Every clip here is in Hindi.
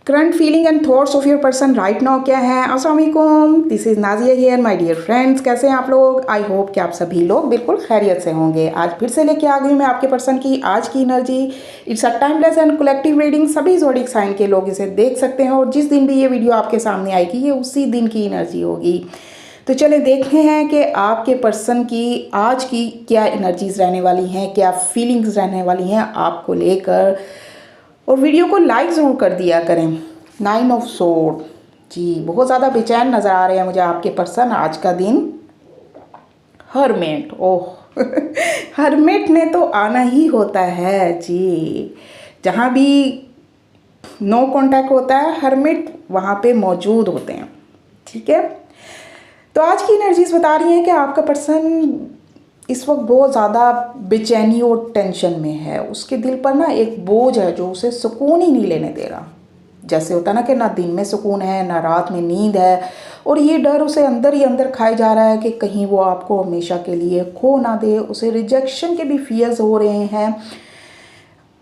Current feeling and thoughts of your person right now क्या है। अस्सलाम वालेकुम, this is Nazia here my dear friends. कैसे हैं आप लोग? आई होप कि आप सभी लोग बिल्कुल खैरियत से होंगे। आज फिर से लेके आ गई मैं आपके पर्सन की आज की energy. It's a timeless and collective reading. सभी ज़ोडिक साइन के लोग इसे देख सकते हैं और जिस दिन भी ये वीडियो आपके सामने आएगी ये उसी दिन की एनर्जी होगी। तो चले देखते हैं कि आपके पर्सन की आज की क्या एनर्जीज रहने वाली हैं, क्या फीलिंग्स रहने वाली हैं आपको लेकर। और वीडियो को लाइक ज़रूर कर दिया करें। 9 ऑफ सोर्ड जी, बहुत ज़्यादा बेचैन नज़र आ रहे हैं मुझे आपके पर्सन आज का दिन। हरमेट, ओह हरमेट ने तो आना ही होता है जी। जहाँ भी नो कांटेक्ट होता है हरमेट वहाँ पे मौजूद होते हैं। ठीक है, तो आज की एनर्जीज बता रही हैं कि आपका पर्सन इस वक्त बहुत ज़्यादा बेचैनी और टेंशन में है। उसके दिल पर ना एक बोझ है जो उसे सुकून ही नहीं लेने दे रहा। जैसे होता ना कि ना दिन में सुकून है ना रात में नींद है, और ये डर उसे अंदर ही अंदर खाए जा रहा है कि कहीं वो आपको हमेशा के लिए खो ना दे। उसे रिजेक्शन के भी फियर्स हो रहे हैं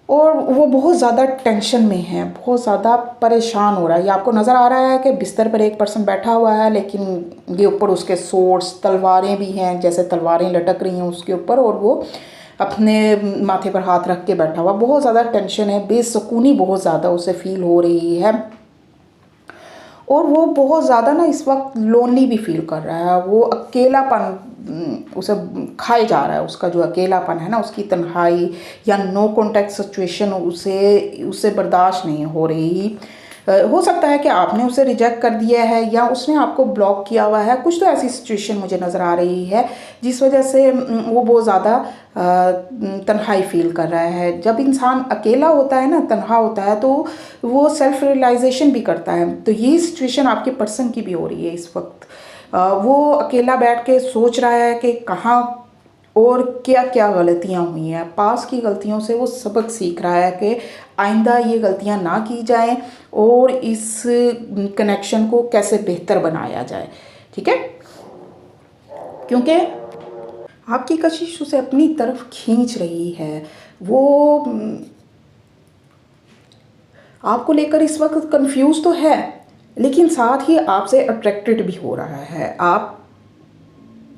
और वो बहुत ज़्यादा टेंशन में है, बहुत ज़्यादा परेशान हो रहा है। ये आपको नज़र आ रहा है कि बिस्तर पर एक पर्सन बैठा हुआ है, लेकिन ये ऊपर उसके सोर्ड्स तलवारें भी हैं, जैसे तलवारें लटक रही हैं उसके ऊपर, और वो अपने माथे पर हाथ रख के बैठा हुआ। बहुत ज़्यादा टेंशन है, बेसुकूनी बहुत ज़्यादा उसे फील हो रही है और वो बहुत ज़्यादा ना इस वक्त लोनली भी फील कर रहा है। वो अकेलापन उसे खाए जा रहा है। उसका जो अकेलापन है ना, उसकी तन्हाई या नो कांटेक्ट सिचुएशन उसे बर्दाश्त नहीं हो रही। हो सकता है कि आपने उसे रिजेक्ट कर दिया है या उसने आपको ब्लॉक किया हुआ है। कुछ तो ऐसी सिचुएशन मुझे नज़र आ रही है जिस वजह से वो बहुत ज़्यादा तन्हाई फील कर रहा है। जब इंसान अकेला होता है ना, तन्हा होता है, तो वो सेल्फ रियलाइजेशन भी करता है। तो ये सिचुएशन आपके पर्सन की भी हो रही है इस वक्त। वो अकेला बैठ के सोच रहा है कि कहाँ और क्या क्या गलतियाँ हुई हैं। पास की गलतियों से वो सबक सीख रहा है कि आइंदा ये गलतियाँ ना की जाएं और इस कनेक्शन को कैसे बेहतर बनाया जाए। ठीक है, क्योंकि आपकी कशिश उसे अपनी तरफ खींच रही है। वो आपको लेकर इस वक्त कंफ्यूज तो है, लेकिन साथ ही आपसे अट्रैक्टेड भी हो रहा है। आप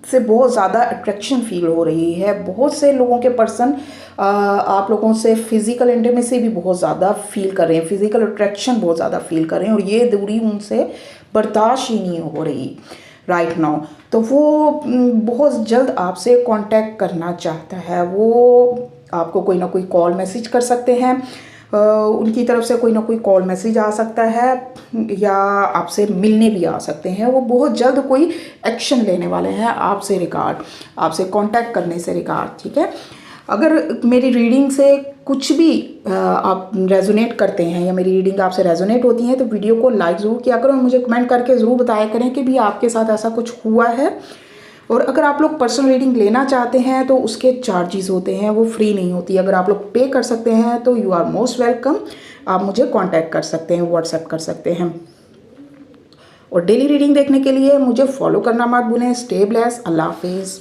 से बहुत ज़्यादा अट्रैक्शन फील हो रही है। बहुत से लोगों के पर्सन आप लोगों से फिज़िकल इंटीमेसी भी बहुत ज़्यादा फील कर रहे हैं, फिज़िकल अट्रैक्शन बहुत ज़्यादा फील कर रहे हैं और ये दूरी उनसे बर्दाश्त ही नहीं हो रही राइट नाउ। तो वो बहुत जल्द आपसे कांटेक्ट करना चाहता है। वो आपको कोई ना कोई कॉल मैसेज कर सकते हैं, उनकी तरफ से कोई ना कोई कॉल मैसेज आ सकता है या आपसे मिलने भी आ सकते हैं। वो बहुत जल्द कोई एक्शन लेने वाले हैं आपसे रिगार्ड, आपसे कांटेक्ट करने से रिगार्ड। ठीक है, अगर मेरी रीडिंग से कुछ भी आप रेजोनेट करते हैं या मेरी रीडिंग आपसे रेजोनेट होती है तो वीडियो को लाइक ज़रूर किया करो। मुझे कमेंट करके ज़रूर बताया करें कि भी आपके साथ ऐसा कुछ हुआ है। और अगर आप लोग पर्सनल रीडिंग लेना चाहते हैं तो उसके चार्जेस होते हैं, वो फ्री नहीं होती। अगर आप लोग पे कर सकते हैं तो यू आर मोस्ट वेलकम। आप मुझे कांटेक्ट कर सकते हैं, व्हाट्सएप कर सकते हैं। और डेली रीडिंग देखने के लिए मुझे फॉलो करना मत भूलें। स्टे ब्लेस्ड, अल्लाह हाफिज़।